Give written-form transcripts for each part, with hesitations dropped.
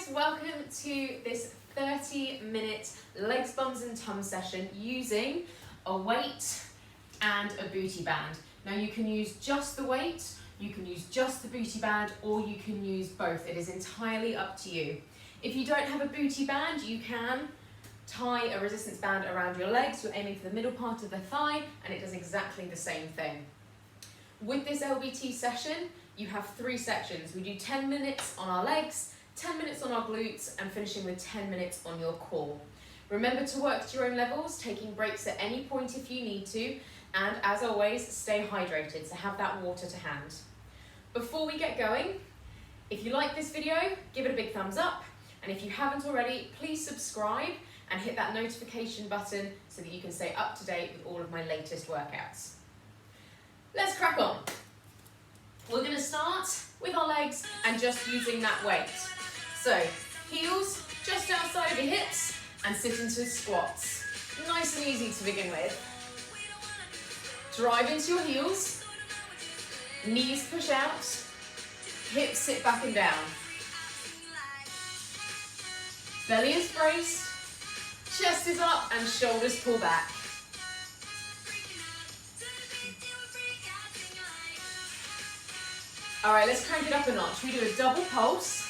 guys, welcome to this 30-minute legs, bums and Tums session using a weight and a booty band. Now you can use just the weight, you can use just the booty band, or you can use both. It is entirely up to you. If you don't have a booty band, you can tie a resistance band around your legs. You're aiming for the middle part of the thigh, and it does exactly the same thing. With this LBT session, you have 3 sections. We do 10 minutes on our legs, 10 minutes on our glutes, and finishing with 10 minutes on your core. Remember to work to your own levels, taking breaks at any point if you need to, and as always, stay hydrated, so have that water to hand. Before we get going, if you like this video, give it a big thumbs up, and if you haven't already, please subscribe and hit that notification button so that you can stay up to date with all of my latest workouts. Let's crack on. We're going to start with our legs and just using that weight. So, heels just outside of your hips and sit into squats. Nice and easy to begin with. Drive into your heels, knees push out, hips sit back and down. Belly is braced, chest is up and shoulders pull back. All right, let's crank it up a notch. We do a double pulse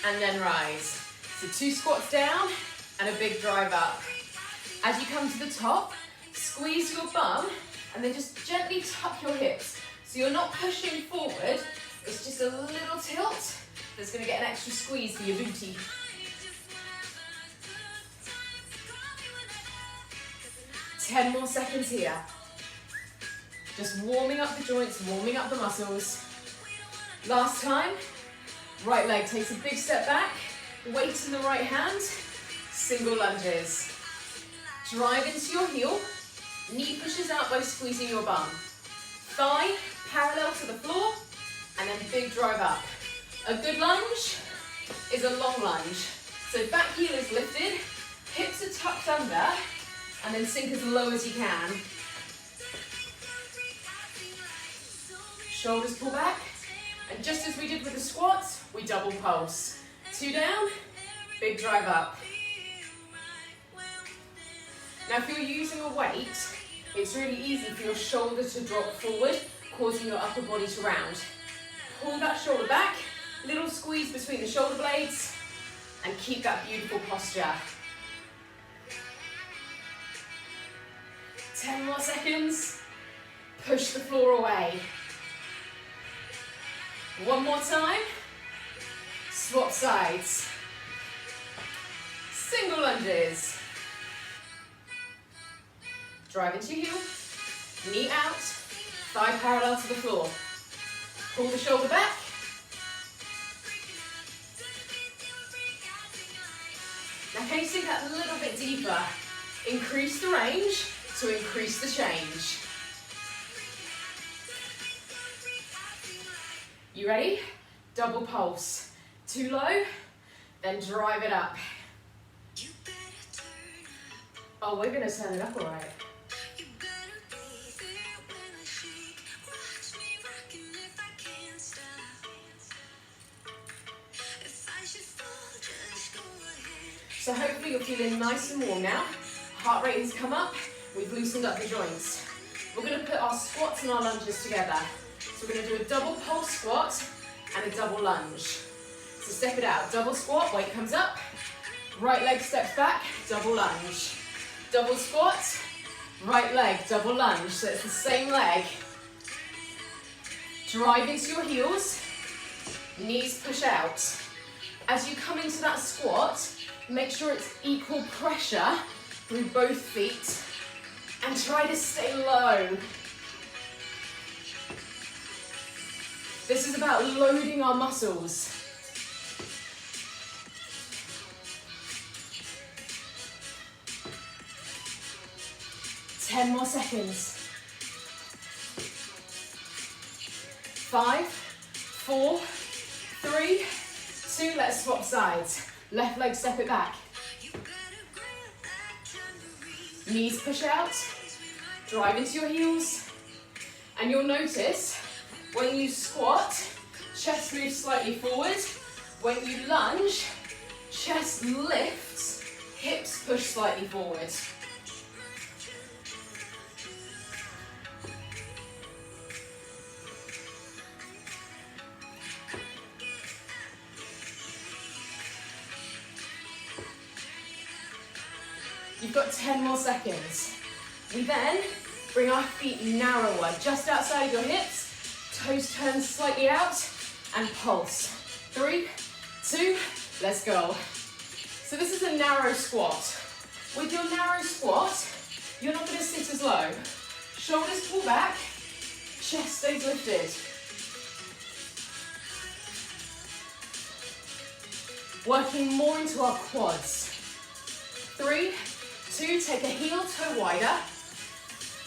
and then rise. So 2 squats down and a big drive up. As you come to the top, squeeze your bum and then just gently tuck your hips. So you're not pushing forward, it's just a little tilt that's gonna get an extra squeeze for your booty. Ten more seconds here. Just warming up the joints, warming up the muscles. Last time, right leg takes a big step back, weight in the right hand, single lunges. Drive into your heel, knee pushes out by squeezing your bum. Thigh parallel to the floor, and then big drive up. A good lunge is a long lunge. So back heel is lifted, hips are tucked under, and then sink as low as you can. Shoulders pull back. And just as we did with the squats, we double pulse. 2 down, big drive up. Now if you're using a weight, it's really easy for your shoulder to drop forward, causing your upper body to round. Pull that shoulder back, little squeeze between the shoulder blades, and keep that beautiful posture. 10 more seconds. Push the floor away. One more time, swap sides, single lunges, drive into your heel, knee out, thigh parallel to the floor, pull the shoulder back, now can you sink that a little bit deeper, increase the range to increase the change. You ready? Double pulse. 2 low, then drive it up. Oh, we're gonna turn it up all right. So hopefully you're feeling nice and warm now. Heart rate has come up. We've loosened up the joints. We're gonna put our squats and our lunges together. So we're going to do a double pulse squat and a double lunge. So step it out, double squat, weight comes up, right leg steps back, double lunge. Double squat, right leg, double lunge. So it's the same leg. Drive into your heels, knees push out. As you come into that squat, make sure it's equal pressure through both feet and try to stay low. This is about loading our muscles. Ten more seconds. 5, 4, 3, 2, let's swap sides. Left leg, step it back. Knees push out, drive into your heels, and you'll notice when you squat, chest moves slightly forward. When you lunge, Chest lifts, hips push slightly forward. You've got 10 more seconds. We then bring our feet narrower, just outside of your hips, toes turn slightly out, and pulse. 3, 2, let's go. So this is a narrow squat. With your narrow squat, you're not going to sit as low. Shoulders pull back, chest stays lifted. Working more into our quads. 3, 2, take a heel toe wider,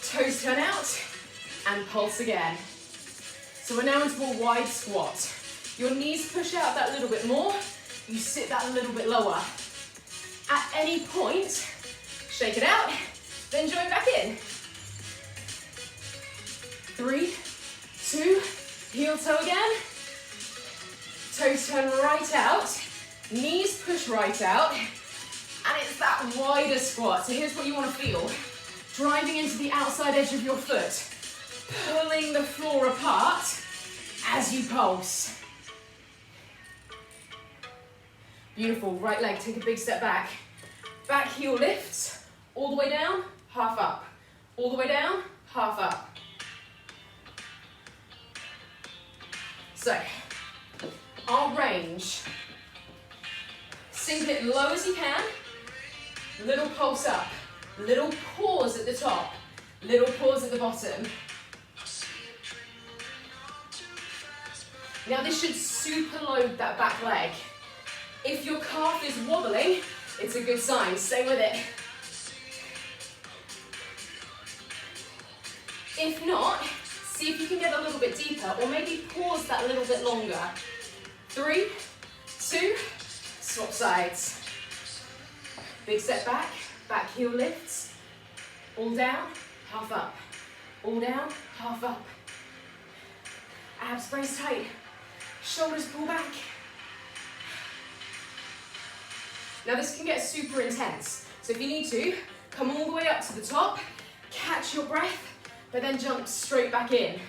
toes turn out, and pulse again. So we're now into a wide squat. Your knees push out that little bit more, you sit that a little bit lower. At any point, shake it out, then join back in. 3, 2, heel toe again, toes turn right out, knees push right out, and it's that wider squat. So here's what you want to feel. Driving into the outside edge of your foot, pulling the floor apart as you pulse. Beautiful, right leg, take a big step back. Back heel lifts, all the way down, half up. All the way down, half up. So, our range. Sink it low as you can. Little pulse up. Little pause at the top. Little pause at the bottom. Now this should super load that back leg. If your calf is wobbling, it's a good sign. Stay with it. If not, see if you can get a little bit deeper, or maybe pause that a little bit longer. 3, 2, swap sides. Big step back, back heel lifts. All down, half up. All down, half up. Abs brace tight. Shoulders pull back. Now this can get super intense. So if you need to, come all the way up to the top, catch your breath, but then jump straight back in.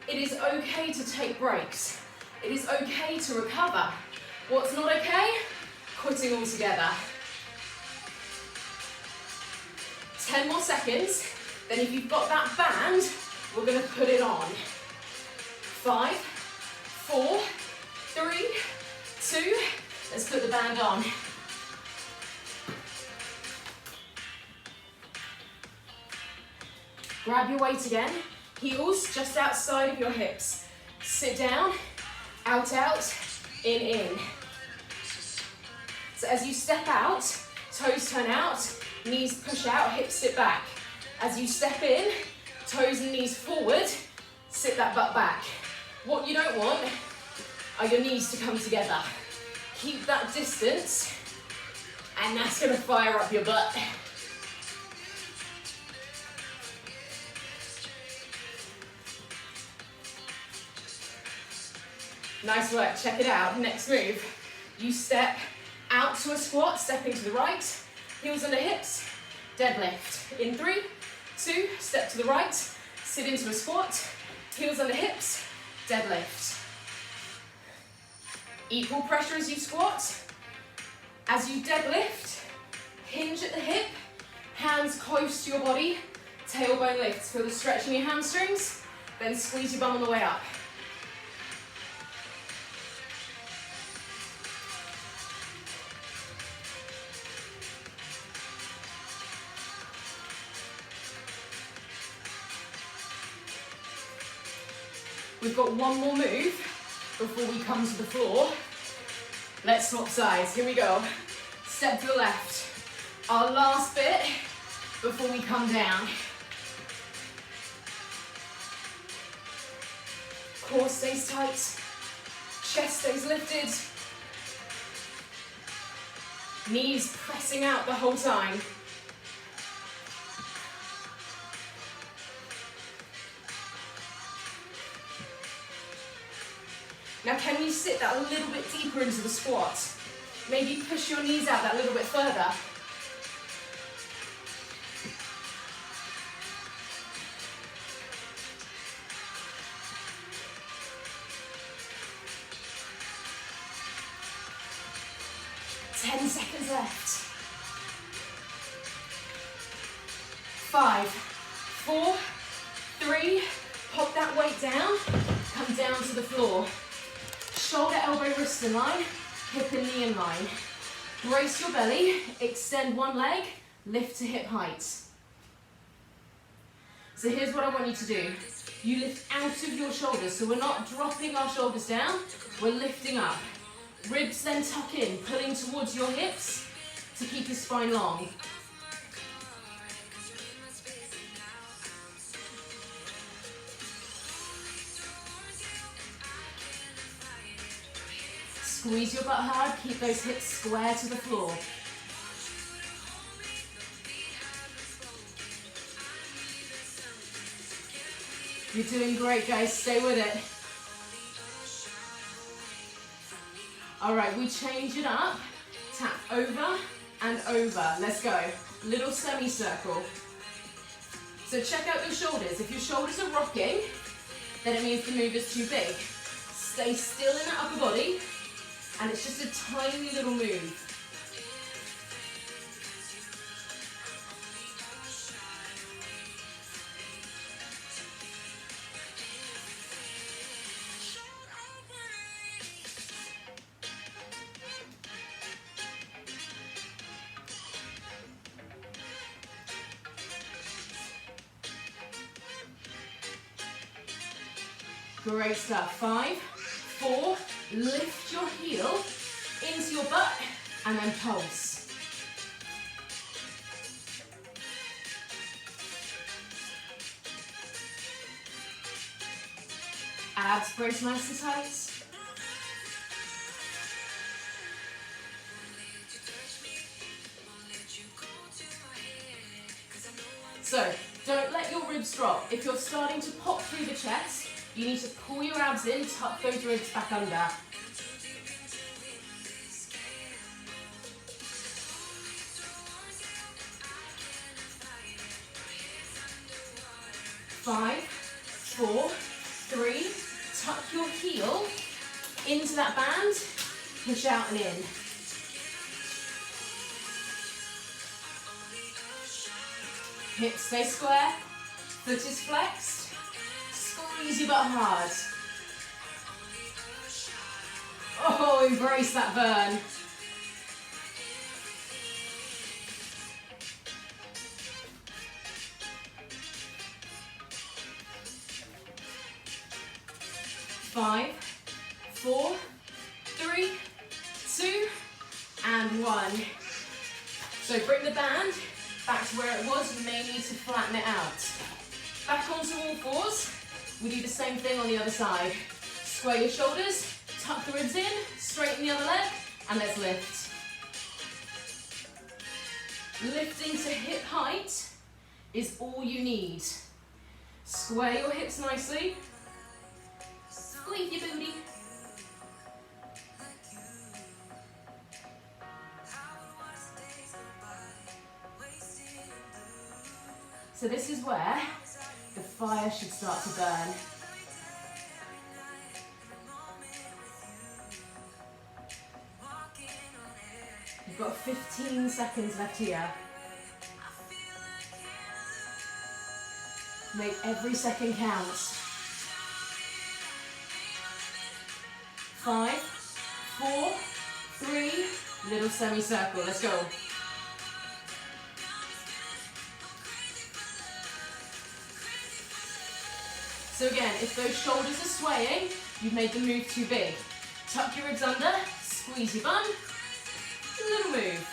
It is okay to take breaks. It is okay to recover. What's not okay? Quitting altogether. 10 more seconds. Then if you've got that band, we're gonna put it on. 5, 4, 3, 2, let's put the band on. Grab your weight again, heels just outside of your hips. Sit down, out, in. So as you step out, toes turn out, knees push out, hips sit back. As you step in, toes and knees forward, sit that butt back. What you don't want are your knees to come together. Keep that distance, and that's gonna fire up your butt. Nice work, check it out. Next move, you step out to a squat, stepping to the right, heels under hips, deadlift. In 3, 2, step to the right, sit into a squat, heels under hips, deadlift. Equal pressure as you squat. As you deadlift, hinge at the hip, hands close to your body, tailbone lifts. Feel the stretch in your hamstrings, then squeeze your bum on the way up. We've got one more move before we come to the floor. Let's swap sides. Here we go. Step to the left. Our last bit before we come down. Core stays tight. Chest stays lifted. Knees pressing out the whole time. Now can you sit that a little bit deeper into the squat? Maybe push your knees out that little bit further. Ten seconds left. 5, 4, 3, pop that weight down, come down to the floor. Shoulder, elbow, wrist in line, hip and knee in line. Brace your belly, extend one leg, lift to hip height. So here's what I want you to do. You lift out of your shoulders, so we're not dropping our shoulders down, we're lifting up. Ribs then tuck in, pulling towards your hips to keep your spine long. Squeeze your butt hard, keep those hips square to the floor. You're doing great, guys, stay with it. All right, we change it up, tap over and over, let's go. Little semicircle. So check out your shoulders. If your shoulders are rocking, then it means the move is too big. Stay still in that upper body, and it's just a tiny little move. Great stuff. 5, 4, lift your heel into your butt and then pulse. Abs brace nice and tight. So, don't let your ribs drop. If you're starting to pop through the chest, you need to pull your abs in, tuck those ribs back under. 5, 4, 3, tuck your heel into that band, push out and in. Hips stay square, foot is flexed, squeeze your butt hard. Oh, embrace that burn. Five, 4, 3, 2, and 1. So bring the band back to where it was. You may need to flatten it out. Back onto all fours. We do the same thing on the other side. Square your shoulders, tuck the ribs in, straighten the other leg, and let's lift. Lifting to hip height is all you need. Square your hips nicely. Squeeze your booty. So this is where the fire should start to burn. You've got 15 seconds left here. Make every second count. 5, 4, 3, little semicircle. Let's go. So again, if those shoulders are swaying, you've made the move too big. Tuck your ribs under, squeeze your bum, little move.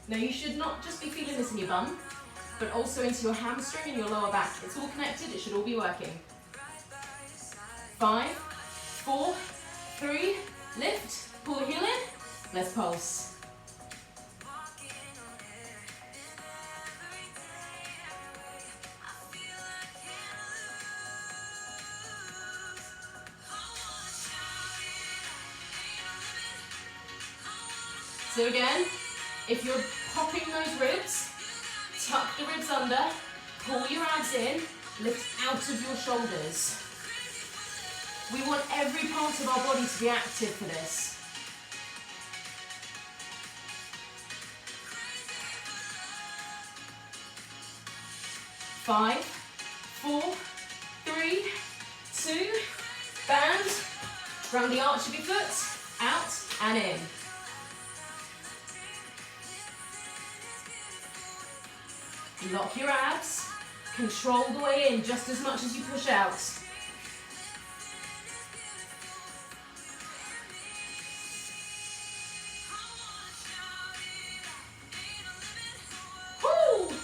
Now you should not just be feeling this in your bum, but also into your hamstring and your lower back. It's all connected, it should all be working. 5, 4, 3, lift, pull the heel in, Let's pulse. So again, if you're popping those ribs, tuck the ribs under, pull your abs in, lift out of your shoulders. We want every part of our body to be active for this. 5, 4, 3, 2, band, round the arch of your foot, out and in. Lock your abs, control the way in just as much as you push out. Woo!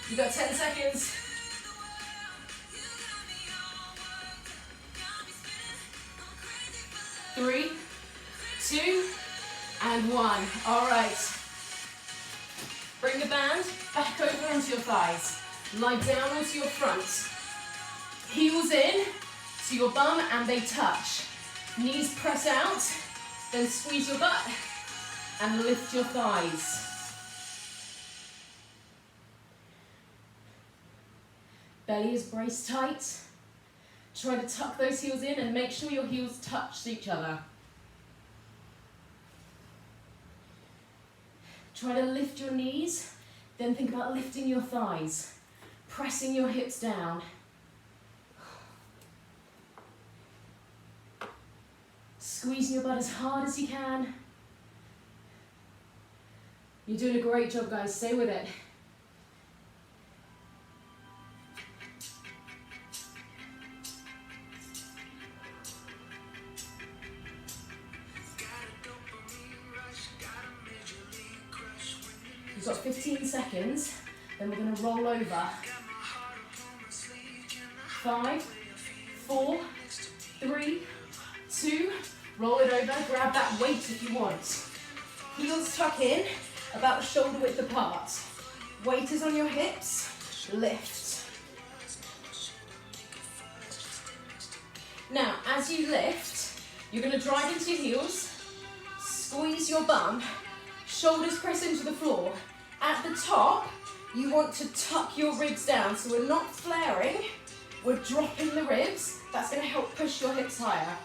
You got 10 seconds. 3, 2, and 1. All right. Bring the band back over onto your thighs. Lie down onto your front. Heels in to your bum and they touch. Knees press out, then squeeze your butt and lift your thighs. Belly is braced tight. Try to tuck those heels in and make sure your heels touch each other. Try to lift your knees, then think about lifting your thighs, pressing your hips down. Squeezing your butt as hard as you can. You're doing a great job, guys. Stay with it. You've got 15 seconds, then we're going to roll over. 5, 4, 3, 2, roll it over, grab that weight if you want. Heels tuck in, about shoulder width apart. Weight is on your hips, lift. Now, as you lift, you're going to drive into your heels, squeeze your bum, shoulders press into the floor. At the top, you want to tuck your ribs down, so we're not flaring, we're dropping the ribs. That's going to help push your hips higher.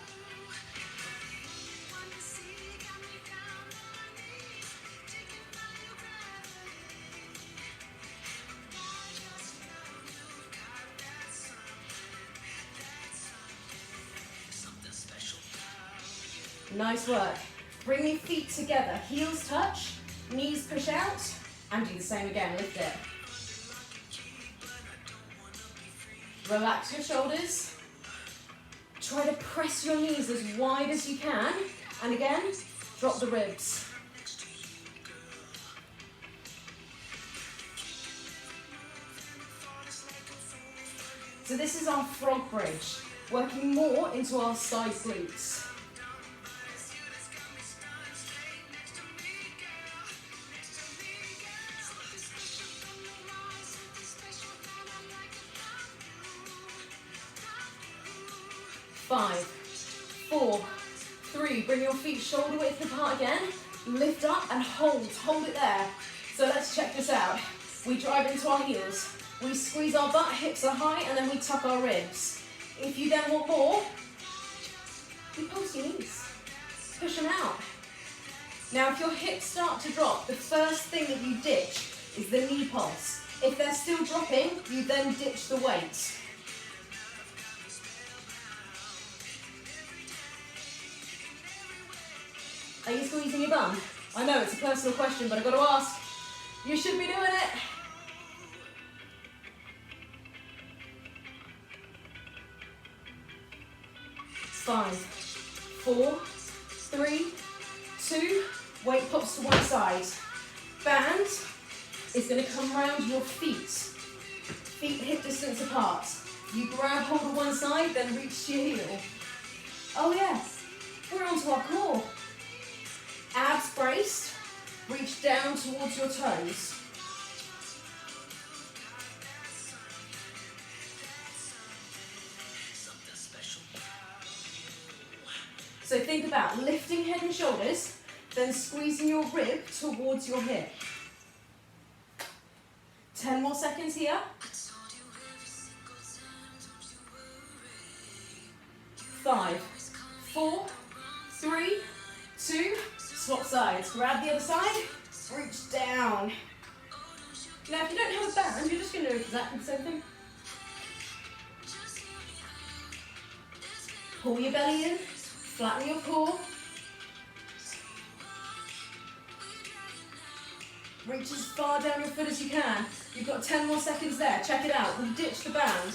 Nice work. Bring your feet together, heels touch, knees push out, and do the same again, lift it. Relax your shoulders. Try to press your knees as wide as you can, and again, drop the ribs. So this is our frog bridge, working more into our side glutes. Five, 4, 3, bring your feet shoulder width apart again, lift up and hold it there. So let's check this out. We drive into our heels, we squeeze our butt, hips are high, and then we tuck our ribs. If you then want more, you pulse your knees, push them out. Now if your hips start to drop, the first thing that you ditch is the knee pulse. If they're still dropping, you then ditch the weight. Are you squeezing your bum? I know it's a personal question, but I've got to ask. You should be doing it. Five, 4, 3, 2, weight pops to one side. Band is going to come around your feet. Feet hip distance apart. You grab hold of one side, then reach to your heel. Oh yes, we're onto our core. Ab towards your toes. So think about lifting head and shoulders, then squeezing your rib towards your hip. 10 more seconds here. 5, 4, 3, 2, swap sides. Grab the other side, reach down. Now if you don't have a band, you're just going to do exactly the same thing. Pull your belly in, flatten your core. Reach as far down your foot as you can. You've got 10 more seconds there. Check it out. We ditch the band.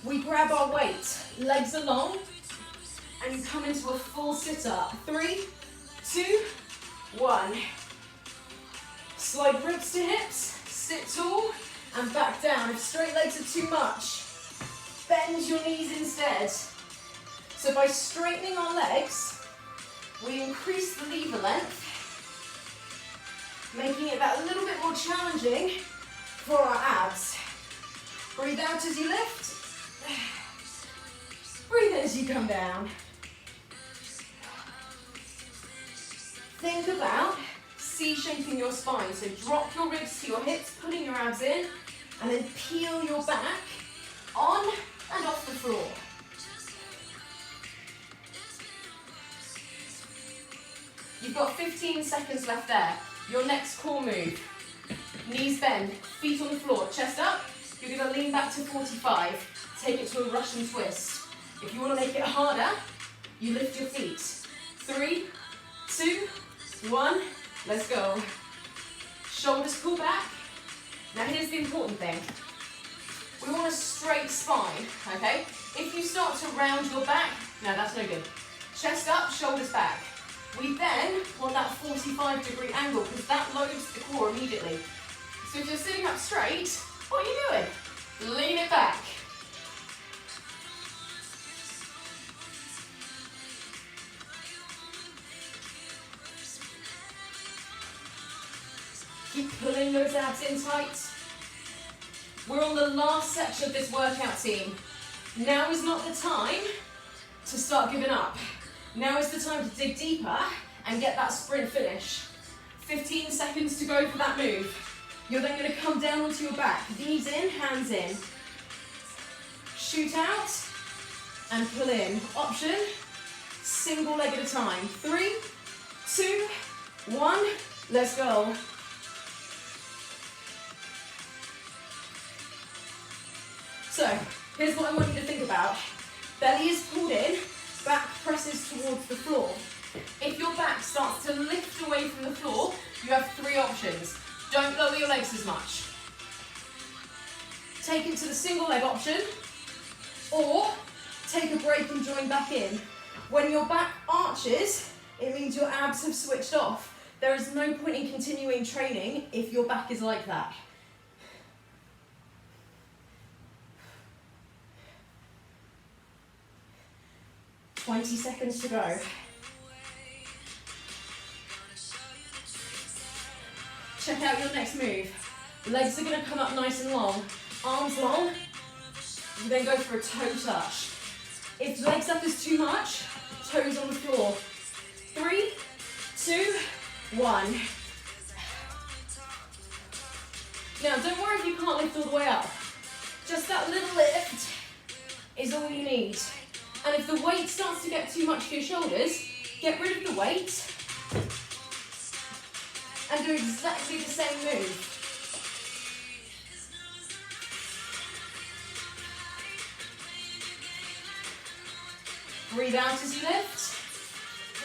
We grab our weight, legs are long, and you come into a full sit-up. 3, 2, 1. Slide ribs to hips, sit tall, and back down. If straight legs are too much, bend your knees instead. So by straightening our legs, we increase the lever length, making it that little bit more challenging for our abs. Breathe out as you lift. Breathe in as you come down. Think about C-shaping your spine. So drop your ribs to your hips, pulling your abs in, and then peel your back on and off the floor. You've got 15 seconds left there. Your next core move. Knees bend, feet on the floor, chest up. You're going to lean back to 45. Take it to a Russian twist. If you want to make it harder, you lift your feet. 3, 2, 1, let's go. Shoulders pull back. Now here's the important thing. We want a straight spine, okay? If you start to round your back, no, that's no good. Chest up, shoulders back. We then want that 45-degree angle because that loads the core immediately. So if you're sitting up straight, what are you doing? Lean it back. Keep pulling those abs in tight. We're on the last section of this workout, team. Now is not the time to start giving up. Now is the time to dig deeper and get that sprint finish. 15 seconds to go for that move. You're then going to come down onto your back. Knees in, hands in. Shoot out and pull in. Option, single leg at a time. 3, 2, 1, let's go. So, here's what I want you to think about. Belly is pulled in, back presses towards the floor. If your back starts to lift away from the floor, you have 3 options. Don't lower your legs as much. Take it to the single leg option, or take a break and join back in. When your back arches, it means your abs have switched off. There is no point in continuing training if your back is like that. 20 seconds to go. Check out your next move. Legs are going to come up nice and long. Arms long. You then go for a toe touch. If legs up is too much, toes on the floor. 3, 2, 1. Now, don't worry if you can't lift all the way up. Just that little lift is all you need. And if the weight starts to get too much for your shoulders, get rid of the weight and do exactly the same move. Breathe out as you lift.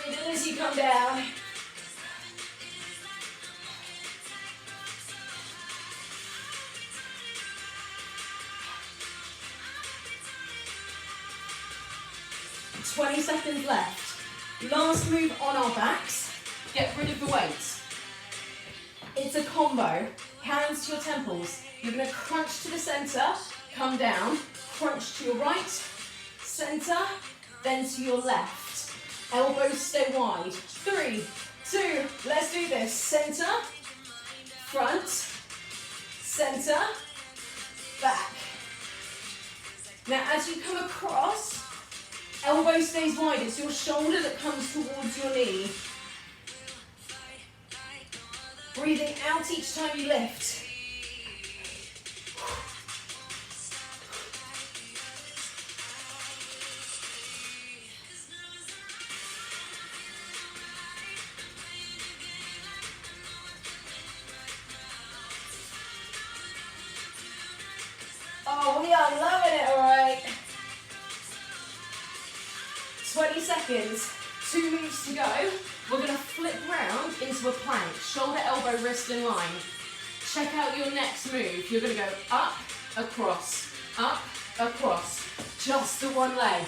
Breathe in as you come down. Seconds left. Last move on our backs. Get rid of the weights. It's a combo. Hands to your temples. You're going to crunch to the center, come down, crunch to your right, center, then to your left. Elbows stay wide. 3, 2, let's do this. Center, front, center, back. Now as you come across, elbow stays wide. It's your shoulder that comes towards your knee. Breathing out each time you lift. Oh, we are loving it, all right. 20 seconds, 2 moves to go. We're gonna flip round into a plank, shoulder, elbow, wrist in line. Check out your next move. You're gonna go up, across, just the one leg,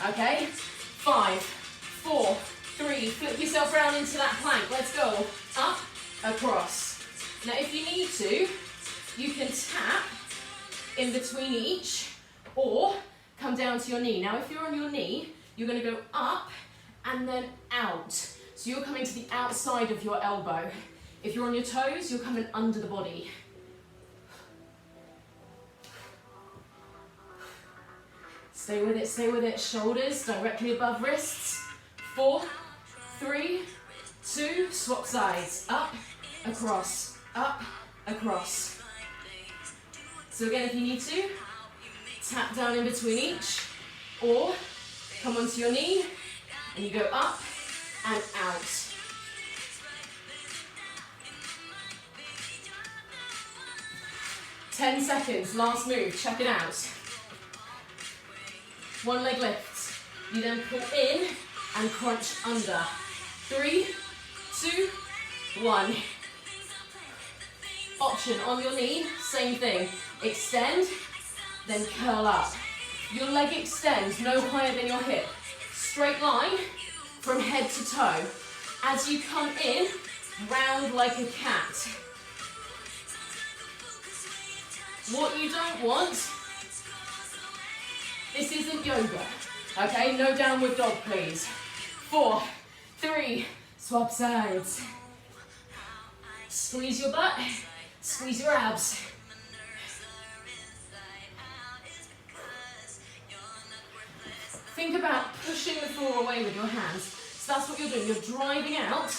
okay? 5, 4, 3, flip yourself round into that plank. Let's go, up, across. Now if you need to, you can tap in between each, or come down to your knee. Now if you're on your knee, you're gonna go up and then out. So you're coming to the outside of your elbow. If you're on your toes, you're coming under the body. Stay with it, shoulders directly above wrists. 4, 3, 2, swap sides, up, across, up, across. So again, if you need to, tap down in between each, or come onto your knee, and you go up and out. Ten seconds, last move, check it out. One leg lifts. You then pull in and crunch under. 3, 2, 1. Option on your knee, same thing. Extend, then curl up. Your leg extends no higher than your hip. Straight line from head to toe. As you come in, round like a cat. What you don't want, this isn't yoga, okay? No downward dog, please. 4, 3, swap sides. Squeeze your butt, squeeze your abs. Think about pushing the floor away with your hands. So that's what you're doing. You're driving out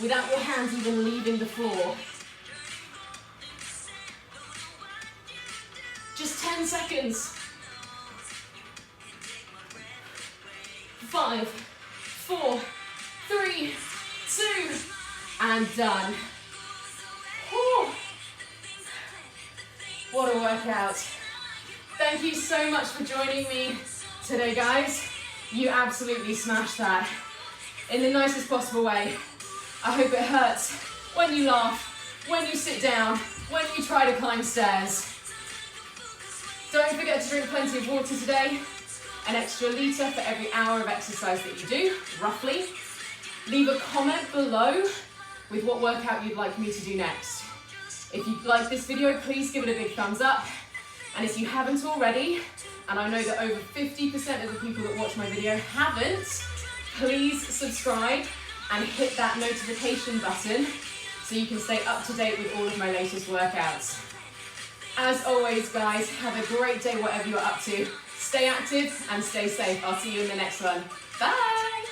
without your hands even leaving the floor. Just 10 seconds. 5, 4, 3, 2, and done. Whew. What a workout. Thank you so much for joining me today, guys. You absolutely smashed that in the nicest possible way. I hope it hurts when you laugh, when you sit down, when you try to climb stairs. Don't forget to drink plenty of water today, an extra litre for every hour of exercise that you do, roughly. Leave a comment below with what workout you'd like me to do next. If you like this video, please give it a big thumbs up. And if you haven't already, and I know that over 50% of the people that watch my video haven't, please subscribe and hit that notification button so you can stay up to date with all of my latest workouts. As always, guys, have a great day whatever you're up to. Stay active and stay safe. I'll see you in the next one. Bye!